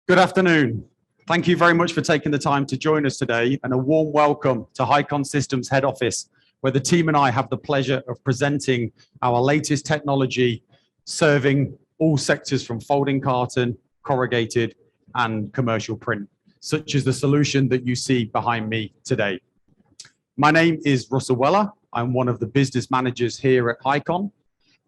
Good afternoon. Thank you very much for taking the time to join us today, and a warm welcome to Highcon Systems head office, where the team and I have the pleasure of presenting our latest technology serving all sectors from folding carton, corrugated and commercial print, such as the solution that you see behind me today. My name is Russell Weller. I'm one of the business managers here at Highcon.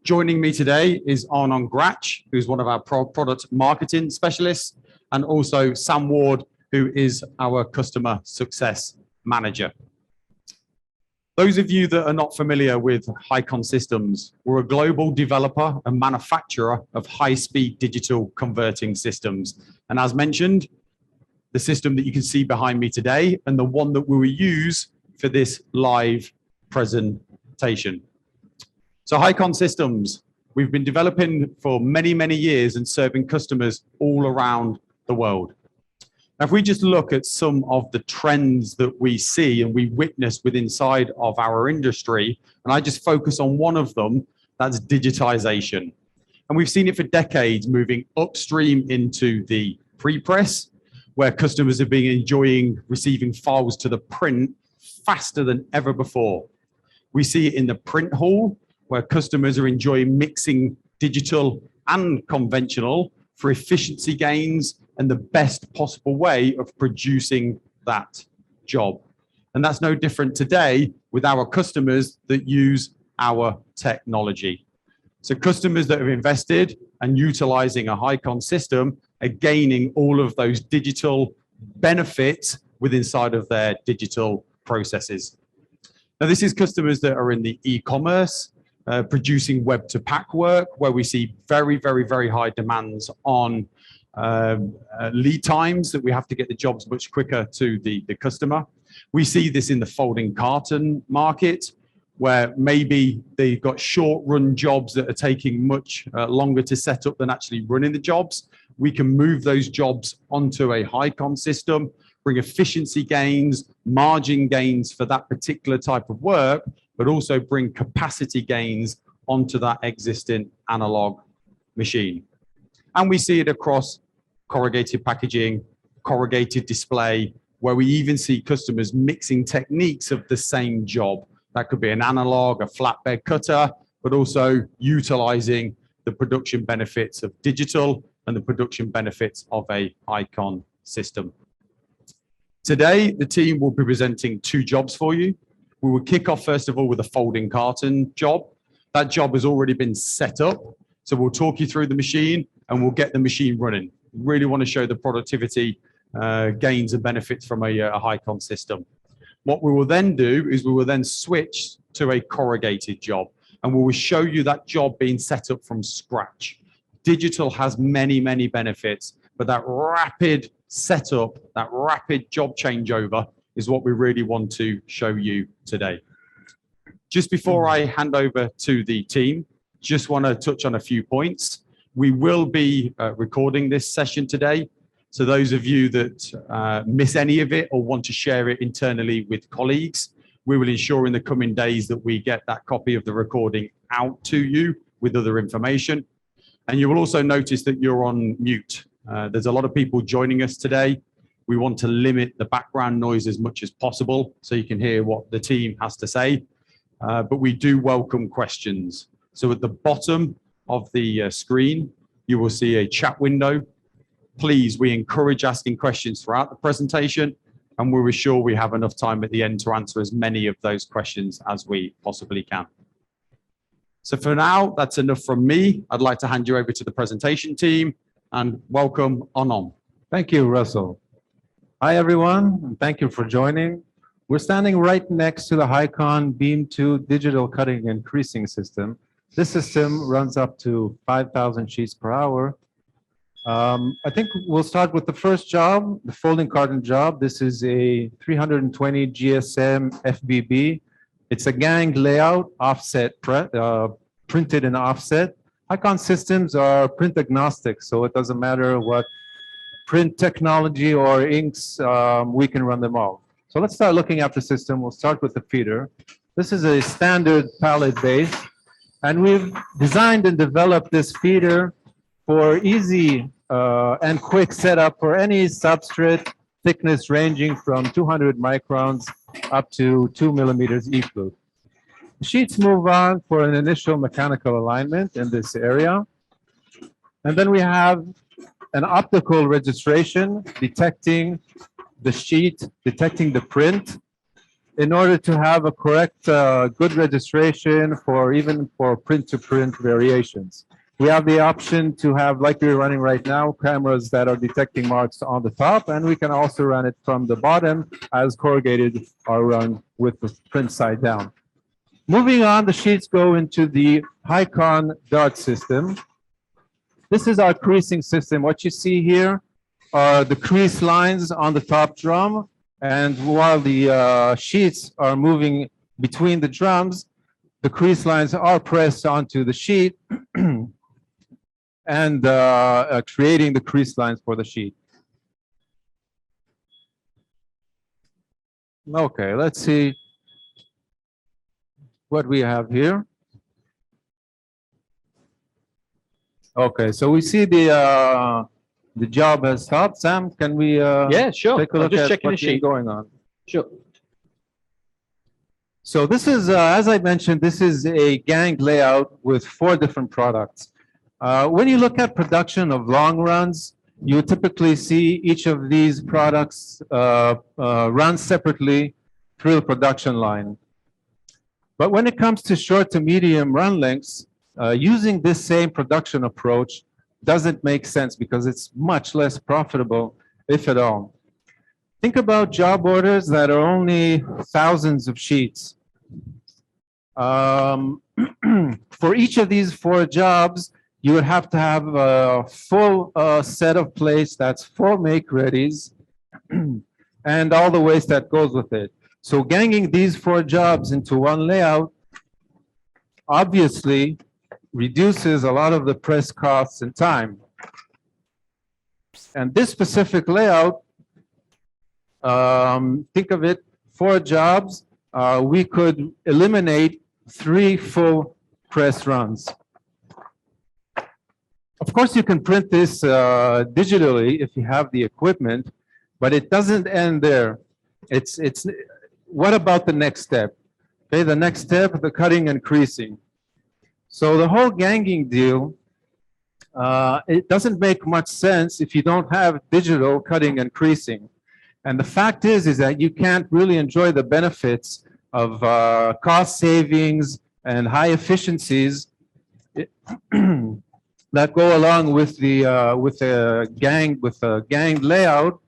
Joining me today is Arnon Grach, who's one of our product marketing specialists, and also Sam Ward, who is our customer success manager. Those of you that are not familiar with Highcon Systems, we're a global developer and manufacturer of high-speed digital converting systems. And as mentioned, the system that you can see behind me today and the one that we will use for this live presentation. So Highcon Systems, we've been developing for many, many years and serving customers all around the world. Now, if we just look at some of the trends that we see and we witness within inside of our industry, and I just focus on one of them, that's digitization. And we've seen it for decades, moving upstream into the pre-press, where customers have been enjoying receiving files to the print faster than ever before. We see it in the print hall, where customers are enjoying mixing digital and conventional for efficiency gains and the best possible way of producing that job. And that's no different today with our customers that use our technology. So customers that have invested and utilizing a Highcon system are gaining all of those digital benefits within inside of their digital processes. Now, this is customers that are in the e-commerce, producing web to pack work, where we see very, very, very high demands on lead times, that we have to get the jobs much quicker to the customer. We see this in the folding carton market, where maybe they've got short run jobs that are taking much longer to set up than actually running the jobs. We can move those jobs onto a Highcon system, bring efficiency gains, margin gains for that particular type of work, but also bring capacity gains onto that existing analog machine. And we see it across corrugated packaging, corrugated display, where we even see customers mixing techniques of the same job. That could be an analog, a flatbed cutter, but also utilizing the production benefits of digital and the production benefits of a Highcon system. Today, the team will be presenting two jobs for you. We will kick off, first of all, with a folding carton job. That job has already been set up. So we'll talk you through the machine and we'll get the machine running. Really want to show the productivity gains and benefits from a Highcon system. What we will then do is we will then switch to a corrugated job, and we will show you that job being set up from scratch. Digital has many, many benefits, but that rapid setup, that rapid job changeover is what we really want to show you today. Just before I hand over to the team, just want to touch on a few points. We will be recording this session today. So those of you that miss any of it or want to share it internally with colleagues, we will ensure in the coming days that we get that copy of the recording out to you with other information. And you will also notice that you're on mute. There's a lot of people joining us today. We want to limit the background noise as much as possible so you can hear what the team has to say. But we do welcome questions. So at the bottom of the screen, you will see a chat window. Please, we encourage asking questions throughout the presentation, and we'll ensure we have enough time at the end to answer as many of those questions as we possibly can. So for now, that's enough from me. I'd like to hand you over to the presentation team and welcome Arnon. Thank you, Russell. Hi, everyone, and thank you for joining. We're standing right next to the Highcon Beam 2 digital cutting and creasing system. This system runs up to 5,000 sheets per hour. I think we'll start with the first job, the folding carton job. This is a 320 GSM FBB. It's a ganged layout, offset, printed in offset. Highcon systems are print agnostic, so it doesn't matter what print technology or inks, we can run them all. So let's start looking at the system. We'll start with the feeder. This is a standard pallet base, and we've designed and developed this feeder for easy and quick setup for any substrate thickness ranging from 200 microns up to 2 millimeters E-flute. Sheets move on for an initial mechanical alignment in this area. And then we have an optical registration detecting the sheet, detecting the print, in order to have a correct, good registration for even for print-to-print variations. We have the option to have, like we're running right now, cameras that are detecting marks on the top, and we can also run it from the bottom as corrugated are run with the print side down. Moving on, the sheets go into the Highcon dart system. This is our creasing system. What you see here are the crease lines on the top drum, and while the sheets are moving between the drums, the crease lines are pressed onto the sheet and creating the crease lines for the sheet. Okay, let's see what we have here. Okay, so we see the job has stopped. Sam, can we Yeah, sure. take a look just at checking the what's sheet. going on? Sure. So this is, as I mentioned, this is a gang layout with 4 different products. When you look at production of long runs, you typically see each of these products run separately through the production line. But when it comes to short to medium run lengths, using this same production approach doesn't make sense because it's much less profitable, if at all. Think about job orders that are only thousands of sheets. For each of these 4 jobs, you would have to have a full set of plates that's full make-readies and all the waste that goes with it. So ganging these 4 jobs into one layout obviously reduces a lot of the press costs and time. And this specific layout, think of it, 4 jobs, we could eliminate 3 full press runs. Of course, you can print this digitally if you have the equipment, but it doesn't end there. What about the next step? Okay, the next step, the cutting and creasing. So the whole ganging deal, it doesn't make much sense if you don't have digital cutting and creasing. And the fact is that you can't really enjoy the benefits of cost savings and high efficiencies that go along with a gang layout.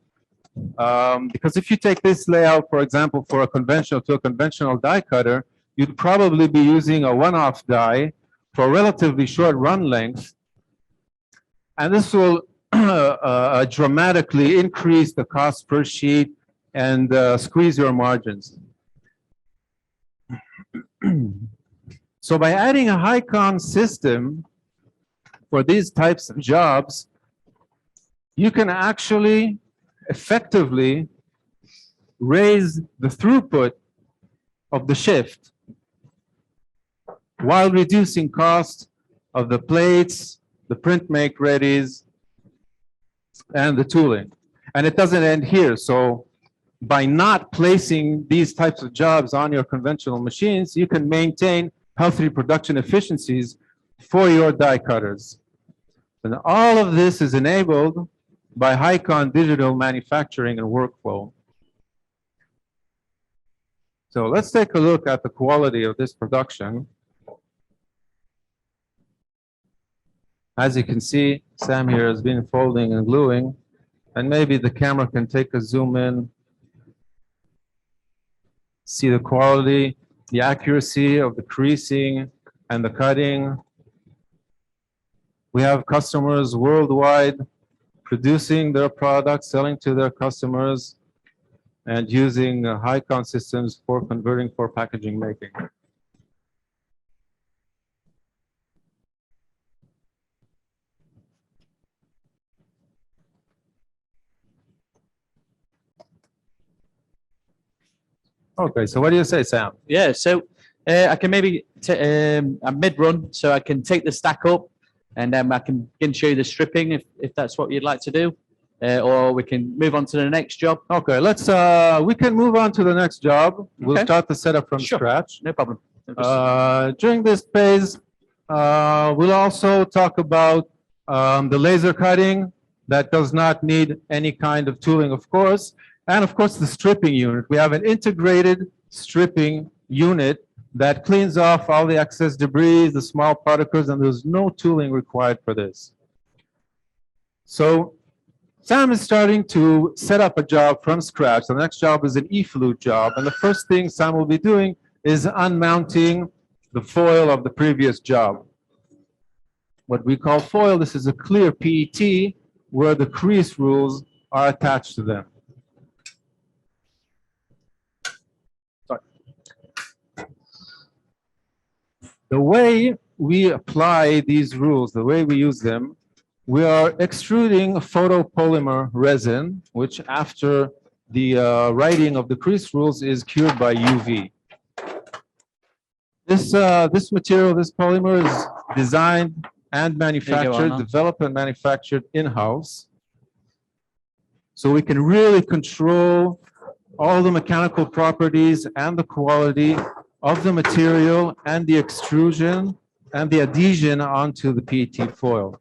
Because if you take this layout, for example, for a conventional die cutter, you'd probably be using a one-off die for a relatively short run length. And this will dramatically increase the cost per sheet and squeeze your margins. So by adding a Highcon system for these types of jobs, you can actually effectively raise the throughput of the shift while reducing cost of the plates, the print make readies, and the tooling. And it doesn't end here. So by not placing these types of jobs on your conventional machines, you can maintain healthy production efficiencies for your die cutters. And all of this is enabled by Highcon digital manufacturing and workflow. So let's take a look at the quality of this production. As you can see, Sam here has been folding and gluing, and maybe the camera can take a zoom in, see the quality, the accuracy of the creasing and the cutting. We have customers worldwide producing their products, selling to their customers, and using Highcon systems for converting for packaging making. Okay, so what do you say, Sam? Yeah, so I can maybe I'm mid-run, so I can take the stack up, and then I can begin to show you the stripping if that's what you'd like to do, or we can move on to the next job. Okay, let's, we can move on to the next job. We'll Okay. start the setup from Sure. scratch. No problem. During this phase, we'll also talk about the laser cutting that does not need any kind of tooling, of course. And of course, the stripping unit. We have an integrated stripping unit that cleans off all the excess debris, the small particles, and there's no tooling required for this. So Sam is starting to set up a job from scratch. The next job is an E-flute job. And the first thing Sam will be doing is unmounting the foil of the previous job. What we call foil, this is a clear PET where the crease rules are attached to them. Sorry. The way we apply these rules, the way we use them, we are extruding photopolymer resin, which after the writing of the crease rules is cured by UV. This material, this polymer is designed and manufactured, developed and manufactured in-house. So we can really control all the mechanical properties and the quality of the material and the extrusion and the adhesion onto the PET foil.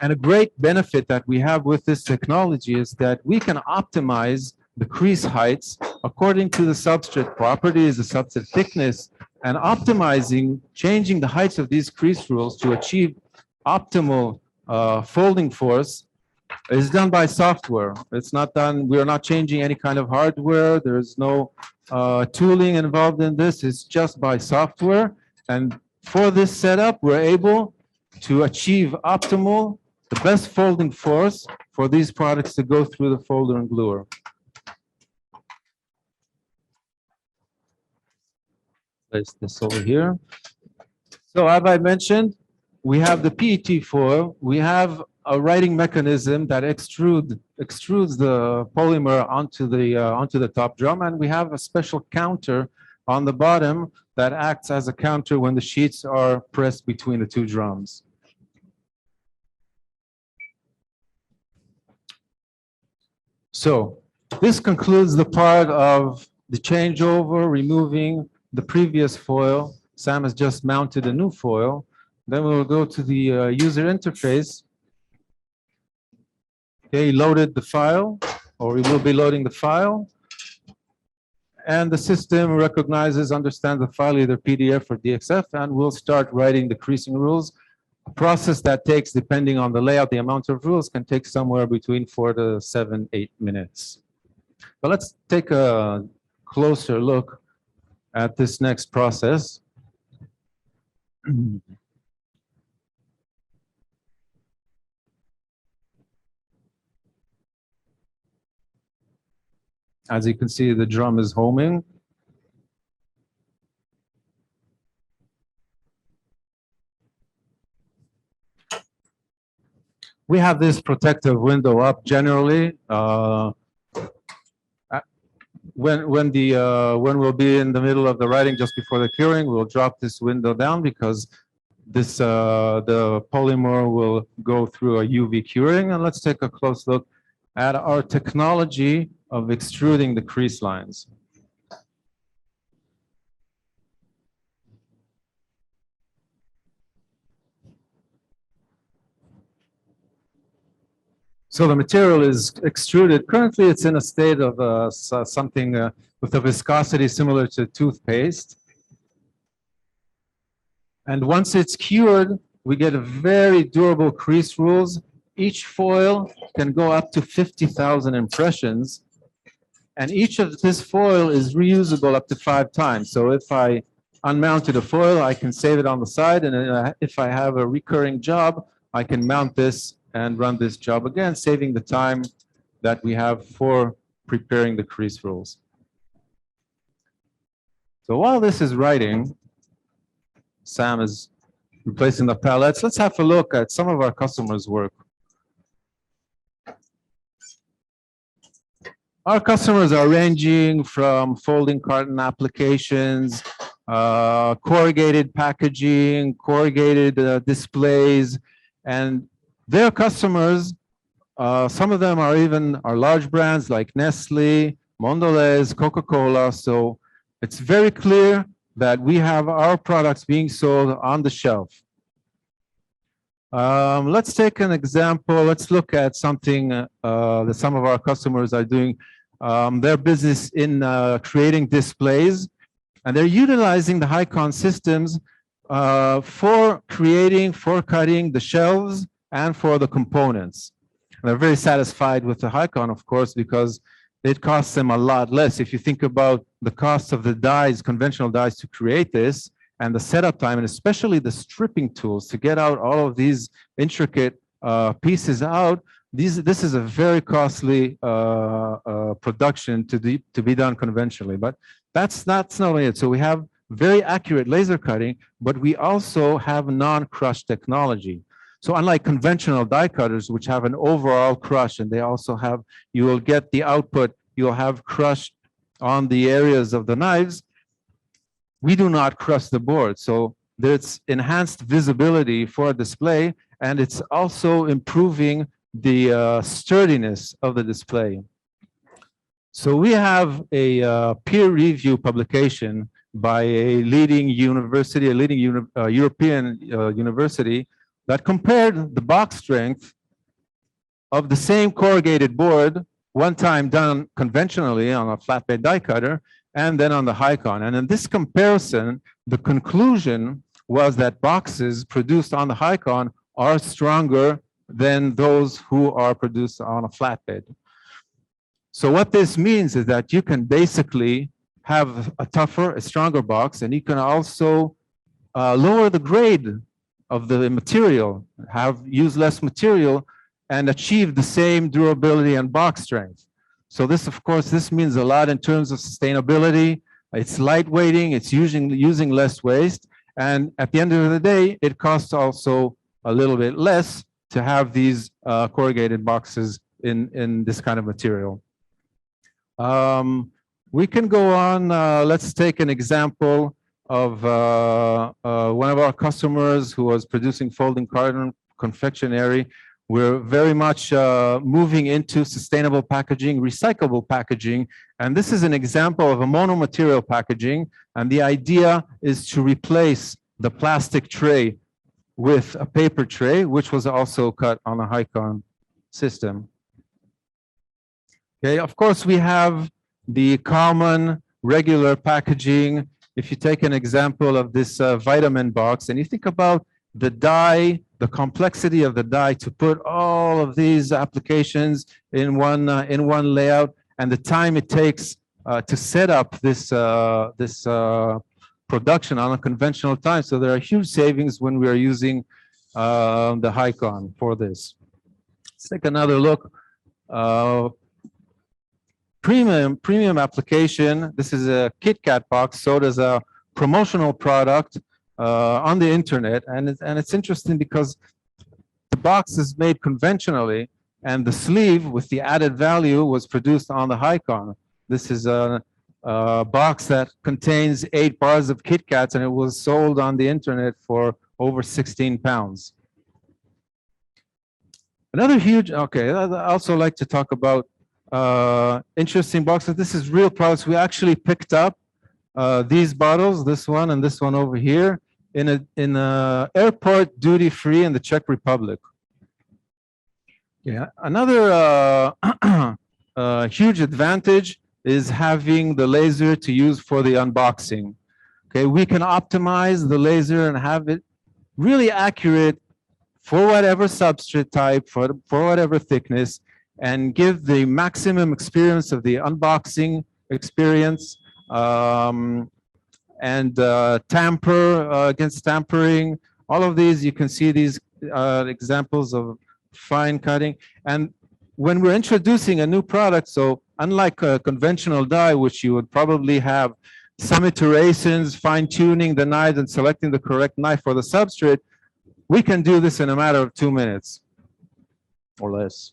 And a great benefit that we have with this technology is that we can optimize the crease heights according to the substrate properties, the substrate thickness, and optimizing, changing the heights of these crease rules to achieve optimal folding force is done by software. It's not done, we are not changing any kind of hardware. There's no tooling involved in this. It's just by software. And for this setup, we're able to achieve optimal, the best folding force for these products to go through the folder and gluer. Place this over here. So as I mentioned, we have the PET foil. We have a writing mechanism that extrudes the polymer onto the top drum, and we have a special counter on the bottom that acts as a counter when the sheets are pressed between the two drums. So this concludes the part of the changeover, removing the previous foil. Sam has just mounted a new foil. Then we'll go to the user interface. Okay, he loaded the file, or he will be loading the file. And the system recognizes, understands the file, either PDF or DXF, and we'll start writing the creasing rules. A process that takes, depending on the layout, the amount of rules can take somewhere between 4 to 7, 8 minutes. But let's take a closer look at this next process. As you can see, the drum is homing. We have this protective window up generally. When we'll be in the middle of the writing just before the curing, we'll drop this window down because this the polymer will go through a UV curing. And let's take a close look at our technology of extruding the crease lines. So the material is extruded. Currently, it's in a state of something with a viscosity similar to toothpaste. And once it's cured, we get a very durable crease rules. Each foil can go up to 50,000 impressions. And each of this foil is reusable up to 5 times. So if I unmounted a foil, I can save it on the side. And if I have a recurring job, I can mount this and run this job again, saving the time that we have for preparing the crease rules. So while this is writing, Sam is replacing the pallets. Let's have a look at some of our customers' work. Our customers are ranging from folding carton applications, corrugated packaging, corrugated displays, and their customers, some of them are large brands like Nestle, Mondelez, Coca-Cola. So it's very clear that we have our products being sold on the shelf. Let's take an example. Let's look at something that some of our customers are doing. Their business in creating displays, and they're utilizing the Highcon systems for cutting the shelves and for the components. And they're very satisfied with the Highcon, of course, because it costs them a lot less. If you think about the cost of the dies, conventional dies to create this, and the setup time, and especially the stripping tools to get out all of these intricate pieces out, this is a very costly production to be done conventionally. But that's not only it. So we have very accurate laser cutting, but we also have non-crush technology. So unlike conventional die cutters, which have an overall crush, and they also have, you will get the output, you'll have crush on the areas of the knives, we do not crush the board. So there's enhanced visibility for a display, and it's also improving the sturdiness of the display. So we have a peer review publication by a leading university, European university, that compared the box strength of the same corrugated board, one time done conventionally on a flatbed die cutter, and then on the Highcon. And in this comparison, the conclusion was that boxes produced on the Highcon are stronger than those who are produced on a flatbed. So what this means is that you can basically have a stronger box, and you can also lower the grade of the material, use less material, and achieve the same durability and box strength. So this, of course, this means a lot in terms of sustainability. It's lightweighting, it's using less waste, and at the end of the day, it costs also a little bit less to have these corrugated boxes in this kind of material. We can go on. Let's take an example of one of our customers who was producing folding carton confectionery. We're very much moving into sustainable packaging, recyclable packaging, and this is an example of a monomaterial packaging, and the idea is to replace the plastic tray with a paper tray, which was also cut on a Highcon system. Okay, of course, we have the common regular packaging. If you take an example of this vitamin box, and you think about the die, the complexity of the die to put all of these applications in one layout, and the time it takes to set up this production on a conventional time. So there are huge savings when we are using the Highcon for this. Let's take another look. Premium application. This is a Kit Kat box sold as a promotional product on the internet, and it's interesting because the box is made conventionally, and the sleeve with the added value was produced on the Highcon. This is a box that contains 8 bars of Kit Kats, and it was sold on the internet for over 16 pounds. Another huge, okay, I'd also like to talk about interesting boxes. This is real products. We actually picked up these bottles, this one and this one over here, in a airport duty free in the Czech Republic. Yeah, another huge advantage is having the laser to use for the unboxing. Okay, we can optimize the laser and have it really accurate for whatever substrate type, for whatever thickness, and give the maximum experience of the unboxing experience, and tamper against tampering. All of these, you can see these examples of fine cutting. And when we're introducing a new product, so unlike a conventional die, which you would probably have some iterations, fine-tuning the knife and selecting the correct knife for the substrate, we can do this in a matter of 2 minutes or less.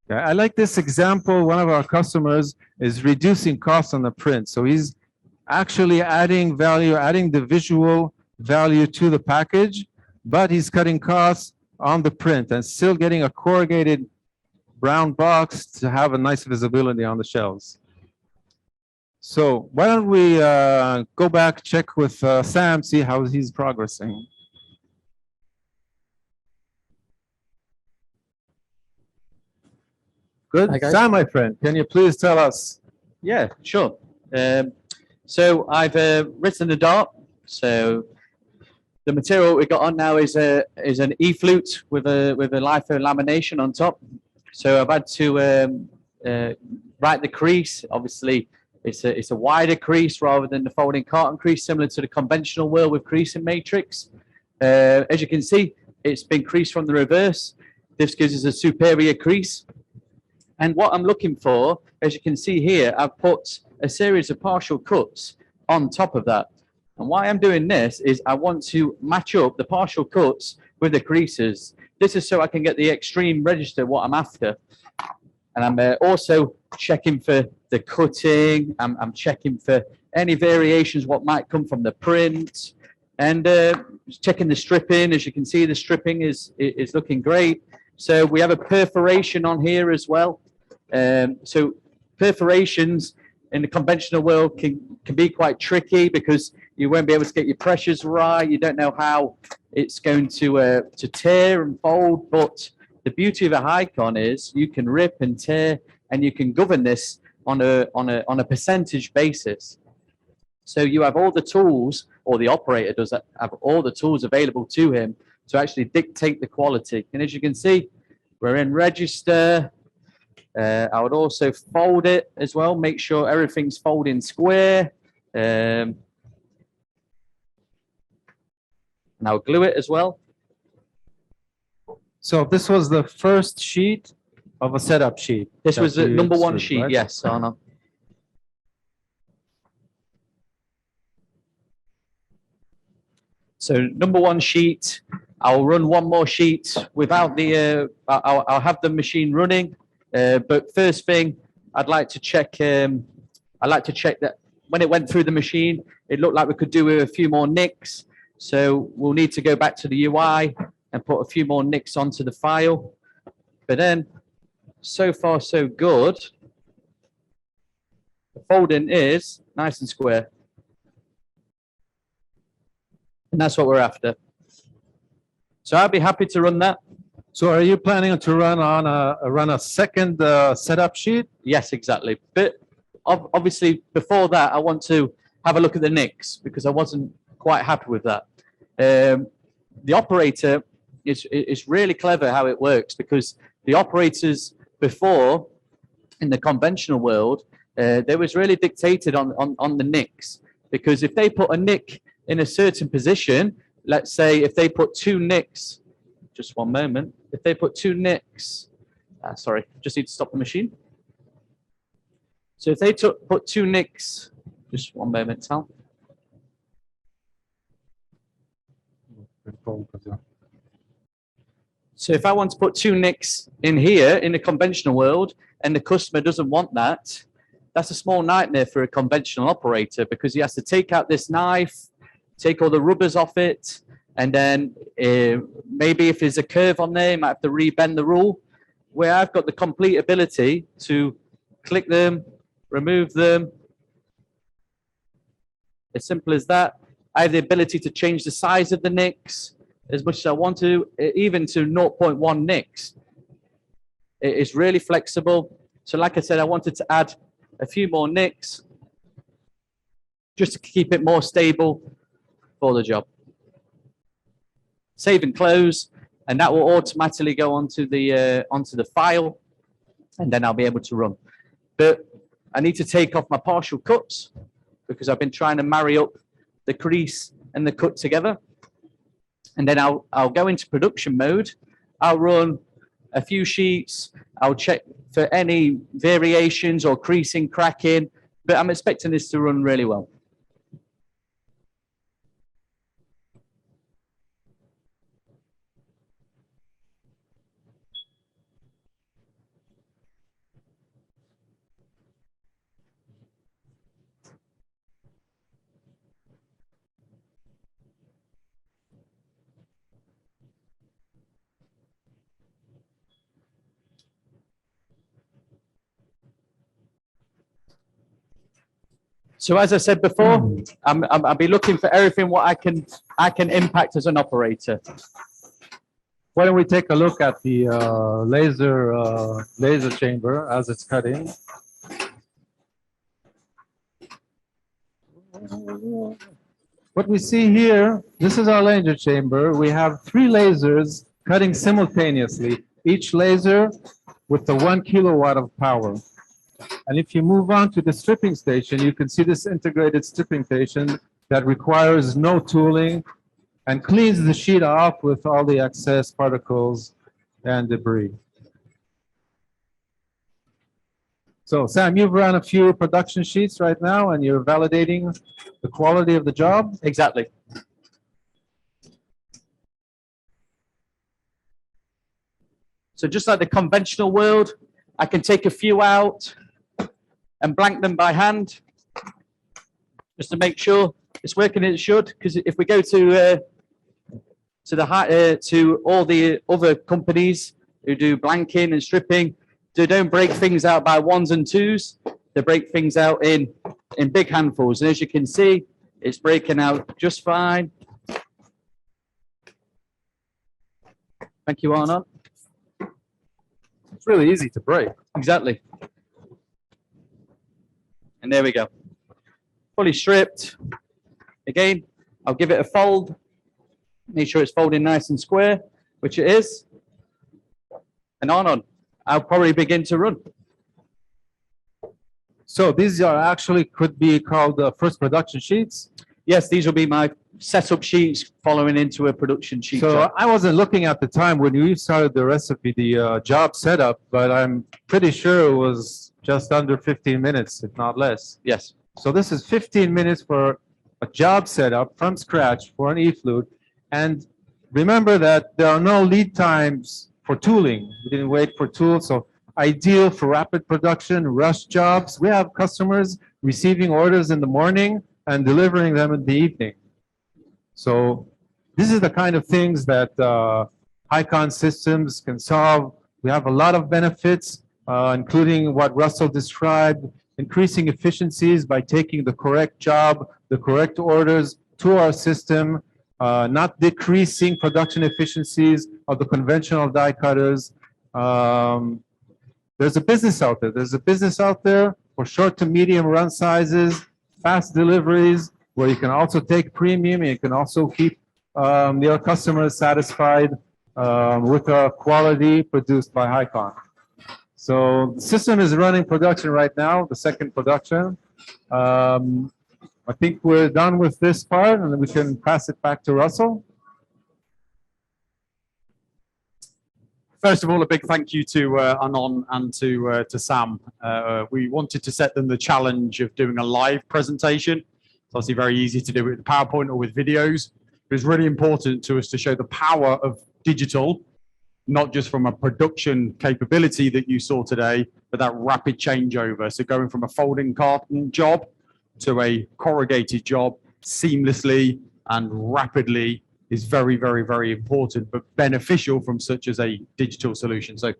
I like this example. One of our customers is reducing costs on the print. So he's actually adding value, adding the visual value to the package, but he's cutting costs on the print and still getting a corrugated brown box to have a nice visibility on the shelves. So why don't we go back, check with Sam, see how he's progressing. Good. Hi, guys. Sam, my friend, can you please tell us? Yeah, sure. So I've written the dart. So the material we got on now is an E-flute with a litho lamination on top. So I've had to write the crease. Obviously, it's a wider crease rather than the folding carton crease, similar to the conventional world with creasing matrix. As you can see, it's been creased from the reverse. This gives us a superior crease. And what I'm looking for, as you can see here, I've put a series of partial cuts on top of that. And why I'm doing this is I want to match up the partial cuts with the creases. This is so I can get the extreme register what I'm after. And I'm also checking for the cutting. I'm checking for any variations what might come from the print. And checking the stripping. As you can see, the stripping is looking great. So we have a perforation on here as well. So perforations in the conventional world can be quite tricky because you won't be able to get your pressures right. You don't know how it's going to tear and fold. But the beauty of a Highcon is you can rip and tear, and you can govern this on a percentage basis. So you have all the tools, or the operator does have all the tools available to him to actually dictate the quality. And as you can see, we're in register. I would also fold it as well, make sure everything's folding square. And I'll glue it as well. So this was the first sheet of a setup sheet. This was the number one extruded, sheet, right? yes, Arno. So number one sheet, I'll run one more sheet without the, I'll have the machine running. But first thing, I'd like to check that when it went through the machine, it looked like we could do with a few more nicks. So we'll need to go back to the UI and put a few more nicks onto the file. But then, so far so good. The folding is nice and square. And that's what we're after. So I'd be happy to run that. So are you planning to run a second setup sheet? Yes, exactly. But obviously, before that, I want to have a look at the nicks because I wasn't quite happy with that. The operator is really clever how it works because the operators before in the conventional world, they was really dictated on the nicks because if they put a nick in a certain position, let's say if they put two nicks, just one moment. If they put two nicks, sorry, just need to stop the machine. So if they put two nicks, just one moment, Tal. So if I want to put two nicks in here in the conventional world and the customer doesn't want that, that's a small nightmare for a conventional operator because he has to take out this knife, take all the rubbers off it, and then maybe if there's a curve on there, you might have to rebend the rule. Where I've got the complete ability to click them, remove them. As simple as that. I have the ability to change the size of the nicks as much as I want to, even to 0.1 nicks. It is really flexible. So like I said, I wanted to add a few more nicks just to keep it more stable for the job. Save and close, and that will automatically go onto the file, and then I'll be able to run. But I need to take off my partial cuts because I've been trying to marry up the crease and the cut together. And then I'll go into production mode. I'll run a few sheets. I'll check for any variations or creasing, cracking, but I'm expecting this to run really well. So as I said before, I'll be looking for everything what I can impact as an operator. Why don't we take a look at the laser chamber as it's cutting? What we see here, this is our laser chamber. We have 3 lasers cutting simultaneously, each laser with the 1 kilowatt of power. And if you move on to the stripping station, you can see this integrated stripping station that requires no tooling and cleans the sheet off with all the excess particles and debris. So Sam, you've run a few production sheets right now and you're validating the quality of the job? Exactly. So just like the conventional world, I can take a few out and blank them by hand just to make sure it's working as it should. Because if we go to all the other companies who do blanking and stripping, they don't break things out by 1s and 2s. They break things out in big handfuls. And as you can see, it's breaking out just fine. Thank you, Arnold. It's really easy to break. Exactly. And there we go. Fully stripped. Again, I'll give it a fold. Make sure it's folding nice and square, which it is. And on, I'll probably begin to run. So these are actually could be called first production sheets. Yes, these will be my setup sheets following into a production sheet. So job. I wasn't looking at the time when you started the recipe, the job setup, but I'm pretty sure it was just under 15 minutes, if not less. Yes. So this is 15 minutes for a job setup from scratch for an E-flute. And remember that there are no lead times for tooling. We didn't wait for tools. So ideal for rapid production, rush jobs. We have customers receiving orders in the morning and delivering them in the evening. So this is the kind of things that Highcon systems can solve. We have a lot of benefits, including what Russell described, increasing efficiencies by taking the correct job, the correct orders to our system, not decreasing production efficiencies of the conventional die cutters. There's a business out there. There's a business out there for short to medium run sizes, fast deliveries, where you can also take premium and you can also keep your customers satisfied with the quality produced by Highcon. So the system is running production right now, the second production. I think we're done with this part and then we can pass it back to Russell. First of all, a big thank you to Anon and to Sam. We wanted to set them the challenge of doing a live presentation. It's obviously very easy to do it with PowerPoint or with videos, but it's really important to us to show the power of digital, not just from a production capability that you saw today, but that rapid changeover. So going from a folding carton job to a corrugated job seamlessly and rapidly is very, very, very important, but beneficial from such as a digital solution. So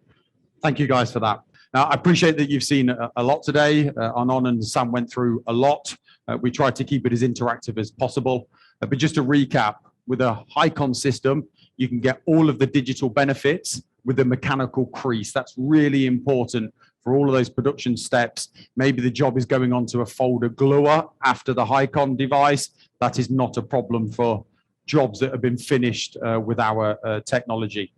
thank you guys for that. Now, I appreciate that you've seen a lot today. Anon and Sam went through a lot. We tried to keep it as interactive as possible. But just to recap, with a Highcon system, you can get all of the digital benefits with a mechanical crease. That's really important for all of those production steps. Maybe the job is going on to a folder gluer after the Highcon device. That is not a problem for jobs that have been finished with our technology.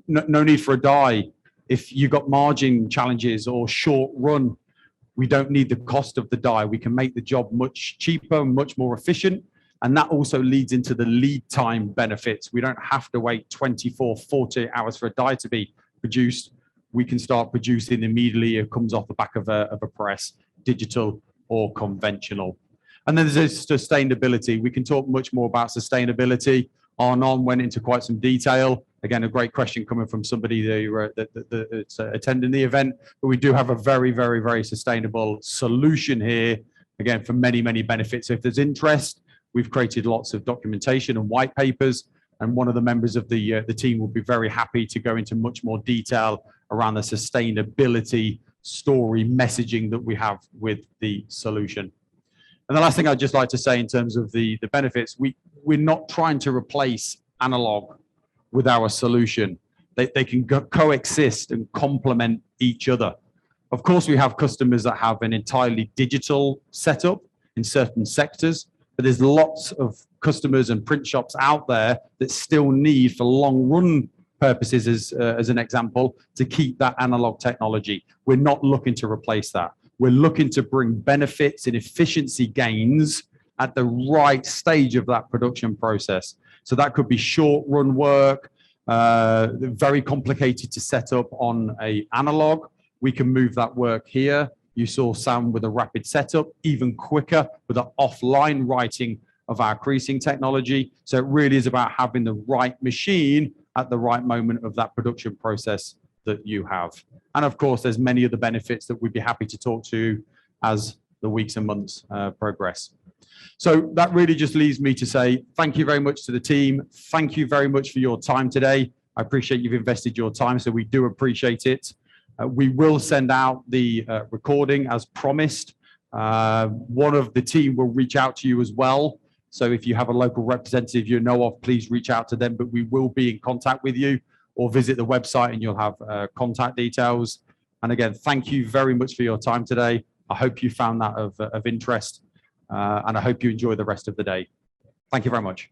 No need for a die. If you've got margin challenges or short run, we don't need the cost of the die. We can make the job much cheaper, much more efficient. And that also leads into the lead time benefits. We don't have to wait 24, 48 hours for a die to be produced. We can start producing immediately. It comes off the back of a press, digital or conventional. And then there's sustainability. We can talk much more about sustainability. Arnon went into quite some detail. Again, a great question coming from somebody that's attending the event. But we do have a very, very, very sustainable solution here, again, for many, many benefits. So if there's interest, we've created lots of documentation and white papers. And one of the members of the team will be very happy to go into much more detail around the sustainability story messaging that we have with the solution. And the last thing I'd just like to say in terms of the benefits, we're not trying to replace analog with our solution. They can coexist and complement each other. Of course, we have customers that have an entirely digital setup in certain sectors, but there's lots of customers and print shops out there that still need, for long run purposes, as an example, to keep that analog technology. We're not looking to replace that. We're looking to bring benefits and efficiency gains at the right stage of that production process. So that could be short run work, very complicated to set up on an analog. We can move that work here. You saw Sam with a rapid setup, even quicker with the offline writing of our creasing technology. So it really is about having the right machine at the right moment of that production process that you have. And of course, there's many other benefits that we'd be happy to talk to as the weeks and months progress. So that really just leaves me to say thank you very much to the team. Thank you very much for your time today. I appreciate you've invested your time, so we do appreciate it. We will send out the recording as promised. One of the team will reach out to you as well. So if you have a local representative you know of, please reach out to them, but we will be in contact with you, or visit the website and you'll have contact details. And again, thank you very much for your time today. I hope you found that of interest, and I hope you enjoy the rest of the day. Thank you very much.